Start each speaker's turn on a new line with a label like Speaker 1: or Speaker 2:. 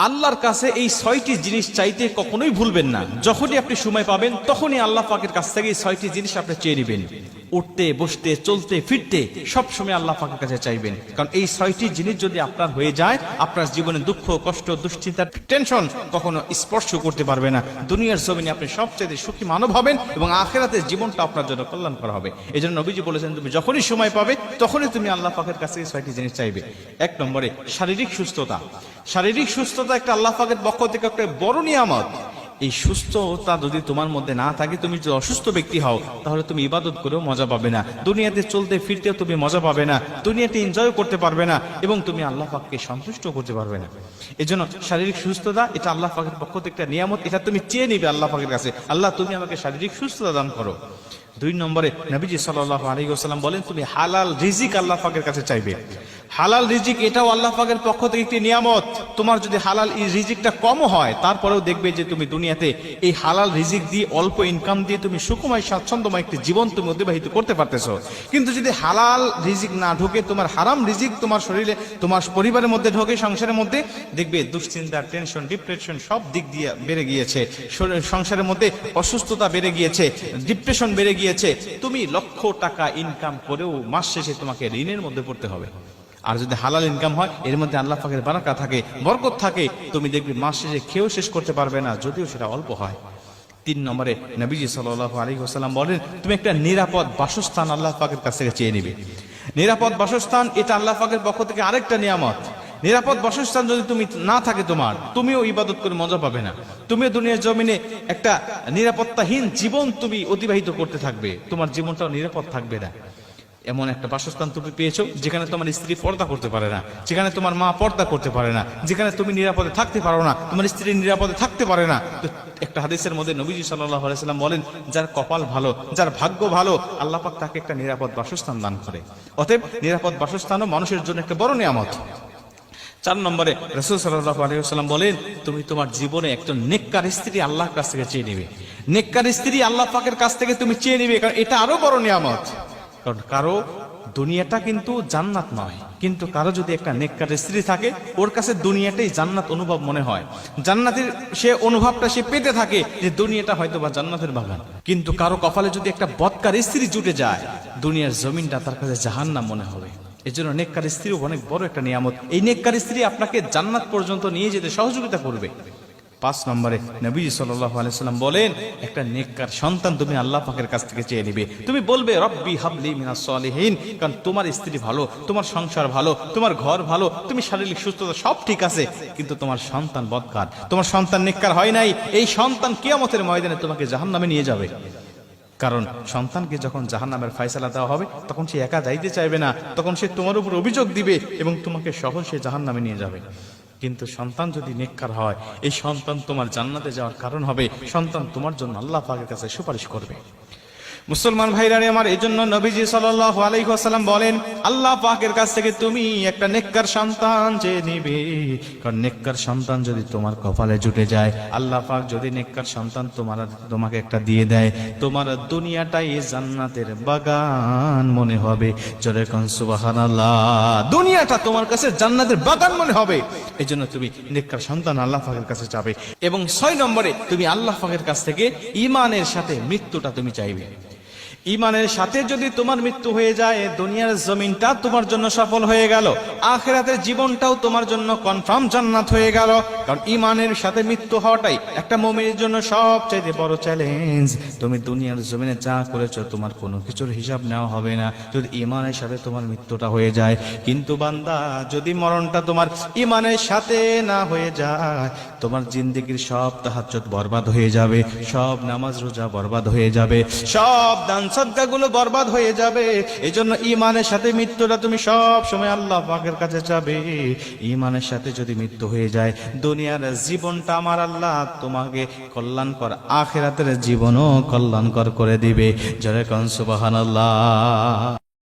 Speaker 1: আল্লাহর কাছে এই 6টি জিনিস চাইতে কখনোই ভুলবেন না। যখনই আপনি সময় পাবেন তখনই আল্লাহ পাকের কাছ থেকে এই 6টি জিনিস আপনি চেয়ে নেবেন। উঠতে বসতে চলতে ফিরতে সব সময় আল্লাহ পাকের কাছে চাইবেন, কারণ এই 6টি জিনিস যদি আপনার হয়ে যায়, আপনার জীবনে দুঃখ কষ্ট দুশ্চিন্তা টেনশন কখনো স্পর্শ করতে পারবে না। দুনিয়ার জমিনে আপনি সবচেয়ে সুখী মানব হবেন এবং আখিরাতের জীবনটা আপনার জন্য কল্যাণকর হবে। এই জন্য নবীজি বলেছেন, তুমি যখনই সময় পাবে তখনই তুমি আল্লাহ পাকের কাছে এই 6টি জিনিস চাইবে। 1 নম্বরে শারীরিক সুস্থতা। শারীরিক সুস্থতা একটা আল্লাহ পাকের পক্ষ থেকে একটা বড় নিয়ামত। এই সুস্থতা যদি তোমার মধ্যে না থাকে, তুমি যদি অসুস্থ ব্যক্তি হও, তাহলে তুমি ইবাদত করেও মজা পাবে না, দুনিয়াতে চলতে ফিরতেও তুমি মজা পাবে না, দুনিয়াতে এনজয় করতে পারবে না এবং তুমি আল্লাহ পাককে সন্তুষ্ট করতে পারবে না। এজন্য শারীরিক সুস্থতা এটা আল্লাহ পাকের পক্ষ থেকে একটা নিয়ামত, এটা তুমি চেয়ে নিবে আল্লাহ পাকের কাছে, আল্লাহ তুমি আমাকে শারীরিক সুস্থতা দান করো। 2 নম্বরে নবীজি সাল্লাল্লাহু আলাইহি ওয়াসাল্লাম বলেন, তুমি হালাল রিজিক আল্লাহ পাকের কাছে চাইবে। হালাল রিজিক এটাও আল্লাহ পাকের পক্ষ থেকে একটি নিয়ামত। তোমার যদি হালাল রিজিকটা কম হয়, তারপরেও দেখবে যে তুমি দুনিয়াতে এই হালাল রিজিক দিয়ে অল্প ইনকাম দিয়ে তুমি সুখময় স্বাচ্ছন্দ্যময় একটি জীবন তুমি অতিবাহিত করতে পারতেছো। কিন্তু যদি হালাল রিজিক না ঢোকে, তোমার হারাম রিজিক তোমার শরীরে তোমার পরিবারের মধ্যে ঢোকে, সংসারের মধ্যে, দেখবে দুশ্চিন্তা টেনশন ডিপ্রেশন সব দিক দিয়ে বেড়ে গিয়েছে, সংসারের মধ্যে অসুস্থতা বেড়ে গিয়েছে, ডিপ্রেশন বেড়ে গিয়েছে। তুমি লক্ষ টাকা ইনকাম করেও মাস শেষে তোমাকে ঋণের মধ্যে পড়তে হবে। আর যদি হালাল ইনকাম হয়, এর মধ্যে আল্লাহ পাকের বারাকা থাকে, বরকত থাকে, তুমি দেখবে মাস শেষে খেয়েও শেষ করতে পারবে না, যদিও সেটা অল্প হয়। 3 নম্বরে নবীজি সাল্লাল্লাহু আলাইহি ওয়াসাল্লাম বলেন, তুমি একটা নিরাপদ বাসস্থান আল্লাহ পাকের কাছ থেকে চেয়ে নিবে। নিরাপদ বাসস্থান এটা আল্লাহ পাকের পক্ষ থেকে আরেকটা নিয়ামত। নিরাপদ বাসস্থান যদি তুমি না থাকে, তুমিও ইবাদত করে মজা পাবে না, তুমিও দুনিয়ার জমিনে একটা নিরাপত্তাহীন জীবন তুমি অতিবাহিত করতে থাকবে, তোমার জীবনটাও নিরাপদ থাকবে না। এমন একটা বাসস্থান তুমি পেয়েছো যেখানে তোমার স্ত্রী পর্দা করতে পারে না, যেখানে তোমার মা পর্দা করতে পারে না, যেখানে তুমি নিরাপদে থাকতে পারো না, তোমার স্ত্রী নিরাপদে থাকতে পারে না। তো একটা হাদিসের মধ্যে নবীজি সাল্লাল্লাহু আলাইহি সাল্লাম বলেন, যার কপাল ভালো, যার ভাগ্য ভালো, আল্লাহ পাক তাকে একটা নিরাপদ বাসস্থান দান করে। অতএব নিরাপদ বাসস্থানও মানুষের জন্য একটা বড় নিয়ামত। 4 নম্বরে রাসূল সাল্লাল্লাহু আলাইহি ওয়াসাল্লাম বলেন, তুমি তোমার জীবনে একজন নেককার স্ত্রী আল্লাহর কাছ থেকে চেয়ে নিবে। নেককার স্ত্রী আল্লাহ পাকের কাছ থেকে তুমি চেয়ে নিবে, কারণ এটা আরো বড় নিয়ামত। কারণ কারো দুনিয়াটা কিন্তু জান্নাত নয়, কিন্তু কারো যদি একটা নেককার স্ত্রী থাকে, ওর কাছে দুনিয়াটাই জান্নাত অনুভব মনে হয়, জান্নাতের সে অনুভবটা সে পেতে থাকে যে দুনিয়াটা হয়তো বা জান্নাতের বাগান। কিন্তু কারো কপালে যদি একটা বদকার স্ত্রী জুটে যায়, দুনিয়ার জমিনটা তার কাছে জাহান্নাম মনে হবে। এই জন্য নেককার স্ত্রী অনেক বড় একটা নিয়ামত। এই নেককার স্ত্রী আপনাকে জান্নাত পর্যন্ত নিয়ে যেতে সহযোগিতা করবে। 5 নম্বরে নবীজি সাল্লাল্লাহু আলাইহি সাল্লাম বলেন, একটা নেককার সন্তান তুমি আল্লাহ পাকের কাছ থেকে চেয়ে নিবে। তুমি বলবে, রব্বি হাবলি মিনাস সলিহিন, কারণ তোমার স্ত্রী ভালো, তোমার সংসার ভালো, তোমার ঘর ভালো, তুমি শারীরিক সুস্থতা সব ঠিক আছে, কিন্তু তোমার সন্তান বদকার, তোমার সন্তান নেককার হয় নাই। এই সন্তান কিয়ামতের ময়দানে তোমাকে জাহান্নামে নিয়ে যাবে। কারণ সন্তানকে যখন জাহান্নামের ফয়সালা দেওয়া হবে, তখন সে একা যাইতে চাইবে না, তখন সে তোমার উপর অভিযোগ দিবে এবং তোমাকে সহ সে জাহান্নামে নিয়ে যাবে। কিন্তু সন্তান যদি নেককার হয়, এই সন্তান তোমার জান্নাতে যাওয়ার কারণ হবে, সন্তান তোমার জন্য আল্লাহ পাকের কাছে সুপারিশ করবে। মুসলমান ভাইরা আমার, এজন্য নবীজি সাল্লাল্লাহু আলাইহি ওয়াসাল্লাম বলেন, আল্লাহ পাকের কাছ থেকে তুমি একটা নেককার সন্তান চেয়ে নিবে। কারণ নেককার সন্তান যদি তোমার কপালে জুটে যায়, আল্লাহ পাক যদি নেককার সন্তান তোমাকে একটা দিয়ে দেয়, তোমার দুনিয়াটাই জান্নাতের বাগান মনে হবে। জোরে কোন সুবহানাল্লাহ। দুনিয়াটা তোমার কাছে জান্নাতের বাগান মনে হবে। এজন্য তুমি নেককার সন্তান আল্লাহ পাকের কাছে চাবে। এবং 6 নম্বরে তুমি আল্লাহ পাকের কাছ থেকে ঈমানের সাথে মৃত্যুটা তুমি চাইবে। ঈমানের সাথে যদি তোমার মৃত্যু হয়ে যায়, দুনিয়ার জমিনটা তোমার জন্য সফল হয়ে গেল, আখিরাতের জীবনটাও তোমার জন্য কনফার্ম জান্নাত হয়ে গেল। কারণ ঈমানের সাথে মৃত্যু হওয়াটাই একটা মুমিনের জন্য সবচেয়ে বড় চ্যালেঞ্জ। তুমি দুনিয়ার জমিনে যা করেছো, তোমার কোনো কিছুর হিসাব নেওয়া হবে না যদি ঈমানের সাথে তোমার মৃত্যুটা হয়ে যায়। কিন্তু বান্দা, যদি মরণটা তোমার ঈমানের সাথে না হয়ে যায়, তোমার জিন্দেগির সব তাহাজ্জুদ বরবাদ হয়ে যাবে, সব নামাজ রোজা বরবাদ হয়ে যাবে, সব দান সাদকাগুলো বরবাদ হয়ে যাবে। এজন্য ঈমানের সাথে মৃত্যুটা তুমি সব সময় আল্লাহ পাকের কাছে চাবে। ঈমানের সাথে যদি মৃত্যু হয়ে যায়, দুনিয়ার জীবনটা আমার আল্লাহ তোমাকে কল্যাণকর, আখিরাতের জীবনও কল্যাণকর করে দিবে। জোরে কোন সুবহানাল্লাহ।